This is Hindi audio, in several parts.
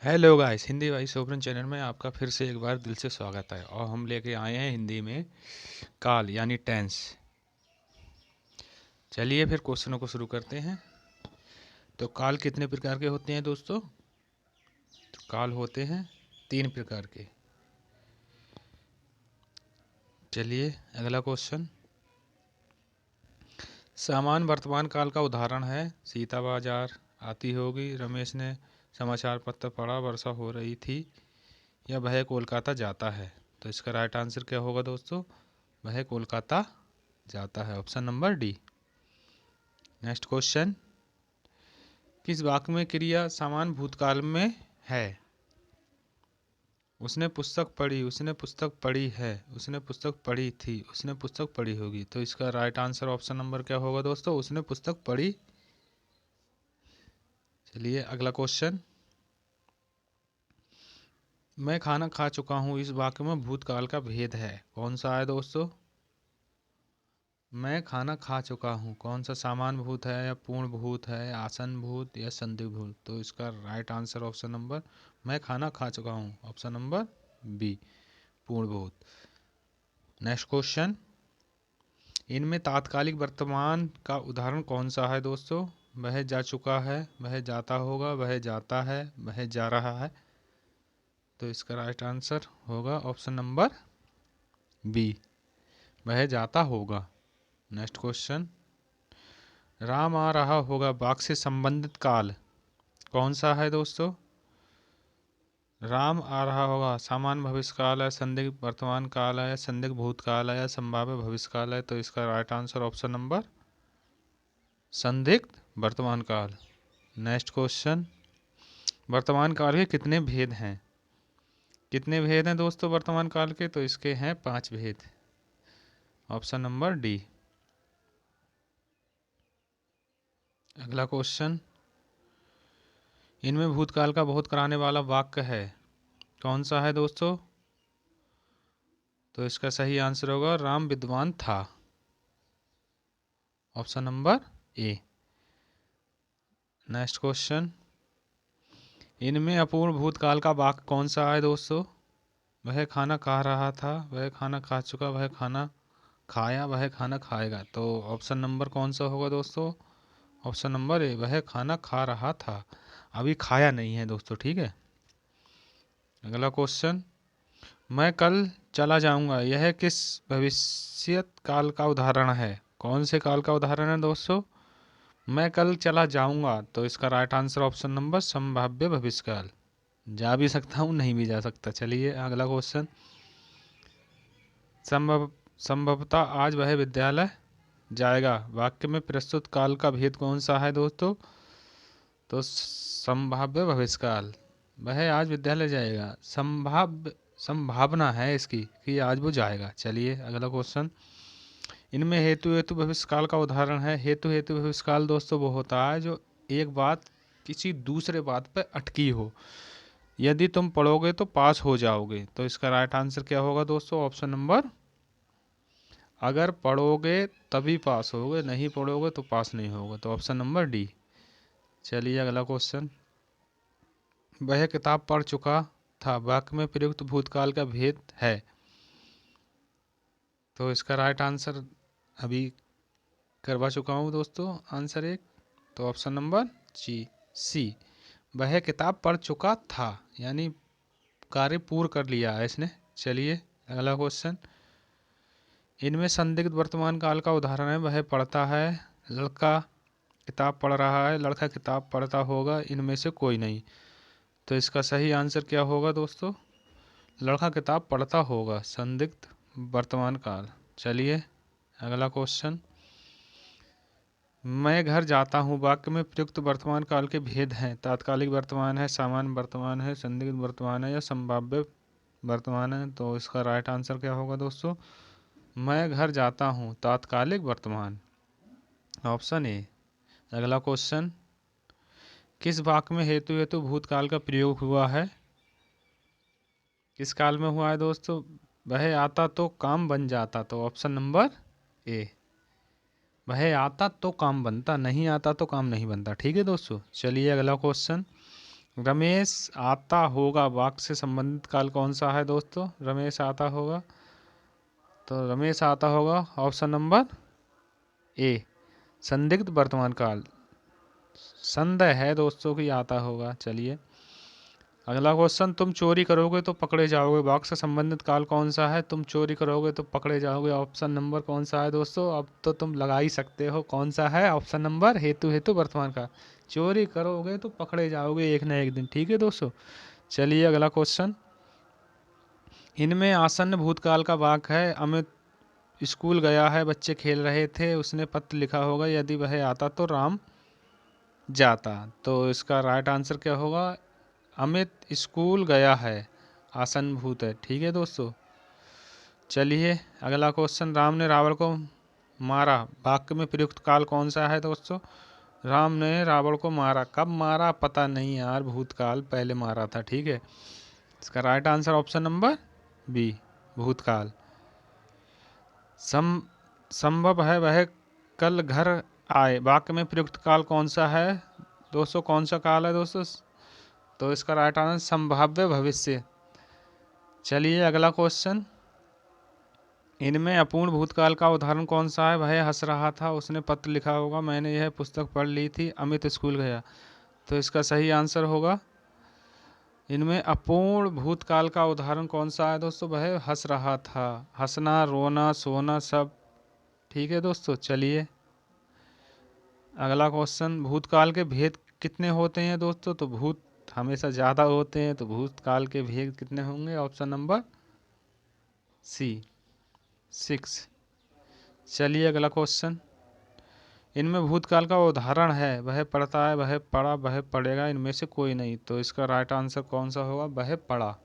हेलो गाइस, हिंदी भाई सोबरन चैनल में आपका फिर से एक बार दिल से स्वागत है। और हम लेके आए हैं हिंदी में काल यानी टेंस। चलिए फिर क्वेश्चनों को शुरू करते हैं। तो काल कितने प्रकार के होते हैं दोस्तों? तो काल होते हैं 3 प्रकार के। चलिए अगला क्वेश्चन। सामान्य वर्तमान काल का उदाहरण है सीता बाजार आती होगी, रमेश ने समाचार पत्र पढ़ा, वर्षा हो रही थी, या वह कोलकाता जाता है। तो इसका राइट आंसर क्या होगा दोस्तों? वह कोलकाता जाता है, option number D. Next question. किस वाक्य में क्रिया समान भूतकाल में है? उसने पुस्तक पढ़ी, उसने पुस्तक पढ़ी है, उसने पुस्तक पढ़ी थी, उसने पुस्तक पढ़ी होगी। तो इसका राइट आंसर ऑप्शन नंबर क्या होगा दोस्तों? उसने पुस्तक पढ़ी। चलिए अगला क्वेश्चन। मैं खाना खा चुका हूँ, इस वाक्य में भूतकाल का भेद है, कौन सा है दोस्तों? मैं खाना खा चुका हूँ कौन सा सामान्य भूत है, या पूर्ण भूत है, आसन भूत, या संदिग्ध भूत? तो इसका राइट आंसर ऑप्शन नंबर मैं खाना खा चुका हूँ, ऑप्शन नंबर बी, पूर्ण भूत। Next question. इनमें तात्कालिक वर्तमान का उदाहरण कौन सा है दोस्तों? वह जा चुका है, वह जाता होगा, वह जाता है, वह जा रहा है। तो इसका राइट आंसर होगा ऑप्शन नंबर बी, वह जाता होगा। Next question. राम आ रहा होगा वाक्य से संबंधित काल कौन सा है दोस्तों? राम आ रहा होगा सामान्य भविष्य काल है, संदिग्ध वर्तमान काल है, संदिग्ध भूतकाल है, या संभाव्य भविष्य काल है? तो इसका राइट आंसर ऑप्शन नंबर संदिग्ध वर्तमान काल। Next question. वर्तमान काल के कितने भेद हैं? कितने भेद हैं दोस्तों वर्तमान काल के? तो इसके हैं 5 भेद, ऑप्शन नंबर डी। अगला क्वेश्चन। इनमें भूतकाल का बोध कराने वाला वाक्य है कौन सा है दोस्तों? तो इसका सही आंसर होगा राम विद्वान था, option number A. Next question. इनमें अपूर्ण भूतकाल का वाक्य कौन सा है दोस्तों? वह खाना खा रहा था, वह खाना खा चुका, वह खाना खाया, वह खाना खाएगा। तो ऑप्शन नंबर कौन सा होगा दोस्तों? ऑप्शन नंबर ए, वह खाना खा रहा था, अभी खाया नहीं है दोस्तों, ठीक है। अगला क्वेश्चन। मैं कल चला जाऊंगा, यह किस भविष्य काल का उदाहरण है? कौन से काल का उदाहरण है दोस्तों? मैं कल चला जाऊंगा। तो इसका राइट आंसर ऑप्शन नंबर संभाव्य भविष्यकाल, जा भी सकता हूँ नहीं भी जा सकता। चलिए अगला क्वेश्चन। संभवतः आज वह विद्यालय जाएगा वाक्य में प्रस्तुत काल का भेद कौन सा है दोस्तों? तो संभाव्य भविष्यकाल, वह आज विद्यालय जाएगा, संभावना है इसकी कि आज वो जाएगा। चलिए अगला क्वेश्चन। इनमें हेतु हेतु भविष्यकाल का उदाहरण है। हेतु हेतु भविष्यकाल दोस्तों वो होता है जो एक बात किसी दूसरे बात पर अटकी हो, यदि तुम पढ़ोगे तो पास हो जाओगे। तो इसका राइट आंसर क्या होगा दोस्तों? ऑप्शन नंबर, अगर पढ़ोगे तभी पास होगे, नहीं पढ़ोगे तो पास नहीं होगा। तो ऑप्शन नंबर डी। चलिए अगला क्वेश्चन। वह किताब पढ़ चुका था वाक्य में प्रयुक्त भूतकाल का भेद है। तो इसका राइट आंसर अभी करवा चुका हूँ दोस्तों, आंसर एक। तो ऑप्शन नंबर सी, वह किताब पढ़ चुका था, यानी कार्य पूर्ण कर लिया है इसने। चलिए अगला क्वेश्चन। इनमें संदिग्ध वर्तमान काल का उदाहरण है। वह पढ़ता है, लड़का किताब पढ़ रहा है, लड़का किताब पढ़ता होगा, इनमें से कोई नहीं। तो इसका सही आंसर क्या होगा दोस्तों? लड़का किताब पढ़ता होगा, संदिग्ध वर्तमान काल। चलिए अगला क्वेश्चन। मैं घर जाता हूँ वाक्य में प्रयुक्त वर्तमान काल के भेद हैं। तात्कालिक वर्तमान है, सामान्य वर्तमान है, संदिग्ध वर्तमान है, या संभाव्य वर्तमान है? तो इसका राइट आंसर क्या होगा दोस्तों? मैं घर जाता हूँ तात्कालिक वर्तमान, ऑप्शन ए। अगला क्वेश्चन। किस वाक्य में हेतु हेतु भूतकाल का प्रयोग हुआ है? किस काल में हुआ है दोस्तों? वह आता तो काम बन जाता। तो ऑप्शन नंबर ए, वह आता तो काम बनता, नहीं आता तो काम नहीं बनता, ठीक है दोस्तों। चलिए अगला क्वेश्चन। रमेश आता होगा वाक्य से संबंधित काल कौन सा है दोस्तों? रमेश आता होगा, तो रमेश आता होगा ऑप्शन नंबर ए, संदिग्ध वर्तमान काल। संदेह है दोस्तों कि आता होगा। चलिए अगला क्वेश्चन, तुम चोरी करोगे तो पकड़े जाओगे वाक्य से संबंधित काल कौन सा है? तुम चोरी करोगे तो पकड़े जाओगे, ऑप्शन नंबर कौन सा है दोस्तों? अब तो तुम लगा ही सकते हो कौन सा है। ऑप्शन नंबर हेतु हेतु वर्तमान काल। चोरी करोगे तो पकड़े जाओगे एक ना एक दिन। ठीक है दोस्तों, चलिए अगला क्वेश्चन, इनमें आसन्न भूतकाल का वाक्य है, अमित स्कूल गया है, बच्चे खेल रहे थे, उसने पत्र लिखा होगा, यदि वह आता तो राम जाता। तो इसका राइट आंसर क्या होगा? अमित स्कूल गया है, आसन्न भूत है। ठीक है दोस्तों, चलिए अगला क्वेश्चन, राम ने रावण को मारा वाक्य में प्रयुक्त काल कौन सा है दोस्तों? राम ने रावण को मारा, कब मारा पता नहीं यार, भूतकाल पहले मारा था। ठीक है, इसका right answer option number B, भूतकाल। संभव है वह कल घर आए वाक्य में प्रयुक्त काल कौन सा है दोस्तों? कौन सा काल है दोस्तों? तो इसका राइट आंसर संभाव्य भविष्य। चलिए अगला क्वेश्चन, इनमें अपूर्ण भूतकाल का उदाहरण कौन सा है? वह हंस रहा था, उसने पत्र लिखा होगा, मैंने यह पुस्तक पढ़ ली थी, अमित स्कूल गया। तो इसका सही आंसर होगा, इनमें अपूर्ण भूतकाल का उदाहरण कौन सा है दोस्तों? वह हंस रहा था। हंसना, रोना, सोना सब। ठीक है दोस्तों, चलिए अगला क्वेश्चन, भूतकाल के भेद कितने होते हैं दोस्तों? तो भूत हमेशा ज़्यादा होते हैं, तो भूतकाल के भेद कितने होंगे? Option number C, 6। चलिए अगला क्वेश्चन, इनमें भूतकाल का उदाहरण है, वह पढ़ता है, वह पढ़ा, वह पढ़ेगा, इनमें से कोई नहीं। तो इसका राइट आंसर कौन सा होगा? वह पढ़ा।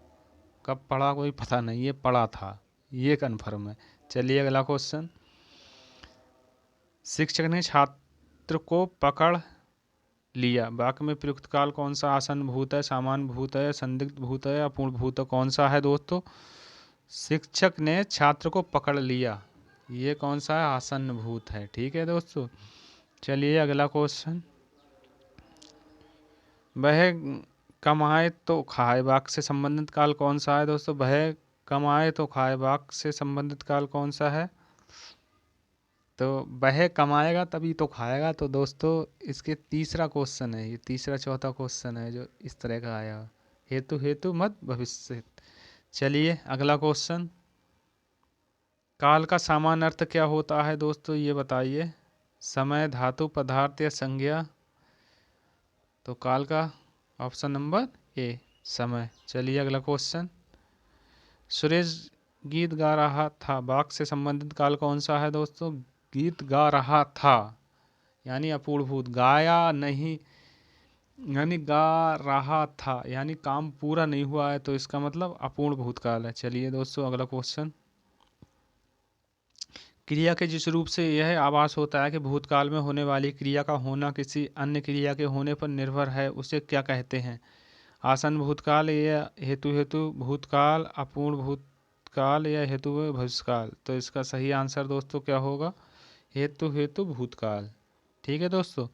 कब पढ़ा कोई पता नहीं, ये पढ़ा था, ये कन्फर्म है। चलिए अगला क्वेश्चन, शिक्षक ने छात्र को पकड़ लिया वाक्य में प्रयुक्त काल कौन सा? आसन्न भूत है, सामान्य भूत है, संदिग्ध भूत है, अपूर्ण भूत है, कौन सा है दोस्तों? शिक्षक ने छात्र को पकड़ लिया, ये कौन सा है? आसन्न भूत है। ठीक है दोस्तों, चलिए अगला क्वेश्चन, वह कमाए तो खाए वाक्य से संबंधित काल कौन सा है दोस्तों? वह कमाए तो खाए वाक्य से संबंधित काल कौन सा है? तो वह कमाएगा तभी तो खाएगा। तो दोस्तों इसके तीसरा क्वेश्चन है, ये तीसरा चौथा क्वेश्चन है जो इस तरह का आया, हेतु हेतु मत भविष्य। चलिए अगला क्वेश्चन, काल का सामान्य अर्थ क्या होता है दोस्तों? ये बताइए, समय, धातु, पदार्थ या संज्ञा? तो काल का ऑप्शन नंबर ए, समय। चलिए अगला क्वेश्चन, सुरेश गीत गा रहा था वाक्य से संबंधित काल कौन सा है दोस्तों? गीत गा रहा था यानी अपूर्ण भूत, गाया नहीं यानी गा रहा था, यानी काम पूरा नहीं हुआ है, तो इसका मतलब अपूर्ण भूतकाल है। चलिए दोस्तों अगला क्वेश्चन, क्रिया के जिस रूप से यह आभास होता है कि भूतकाल में होने वाली क्रिया का होना किसी अन्य क्रिया के होने पर निर्भर है, उसे क्या कहते हैं? आसन्न भूतकाल या हेतु हेतु भूतकाल, अपूर्ण भूतकाल या हेतु भविष्यकाल? तो इसका सही आंसर दोस्तों क्या होगा? हेतु हेतु भूतकाल। ठीक है दोस्तों,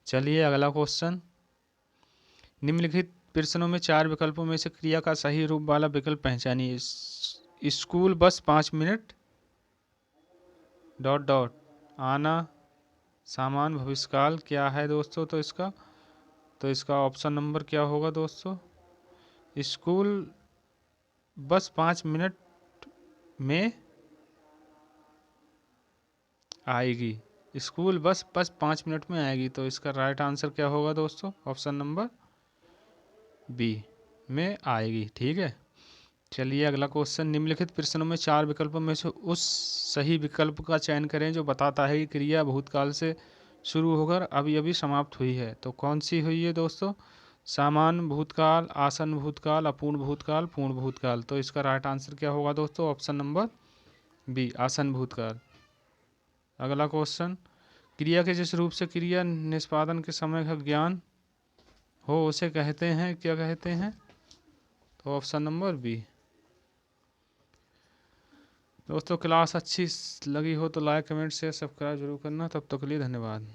चलिए अगला क्वेश्चन, निम्नलिखित प्रश्नों में 4 विकल्पों में से क्रिया का सही रूप वाला विकल्प पहचानिए। School bus 5 minute dot dot आना, सामान्य भविष्यकाल क्या है दोस्तों? तो इसका ऑप्शन नंबर क्या होगा दोस्तों? स्कूल बस 5 मिनट में आएगी, स्कूल बस 5 मिनट में आएगी। तो इसका राइट आंसर क्या होगा दोस्तों? ऑप्शन नंबर बी में आएगी। ठीक है, चलिए अगला क्वेश्चन, निम्नलिखित प्रश्नों में 4 विकल्पों में से उस सही विकल्प का चयन करें जो बताता है कि क्रिया भूतकाल से शुरू होकर अभी अभी समाप्त हुई है। तो कौन सी हुई है दोस्तों? सामान्य भूतकाल, आसन्न भूतकाल, अपूर्ण भूतकाल, पूर्ण भूतकाल। तो इसका राइट आंसर क्या होगा दोस्तों? ऑप्शन नंबर बी, आसन्न भूतकाल। अगला क्वेश्चन, क्रिया के जिस रूप से क्रिया निष्पादन के समय का ज्ञान हो उसे कहते हैं, क्या कहते हैं? तो ऑप्शन नंबर बी। दोस्तों क्लास अच्छी लगी हो तो लाइक, कमेंट, शेयर, सब्सक्राइब जरूर करना। तब तक के लिए धन्यवाद।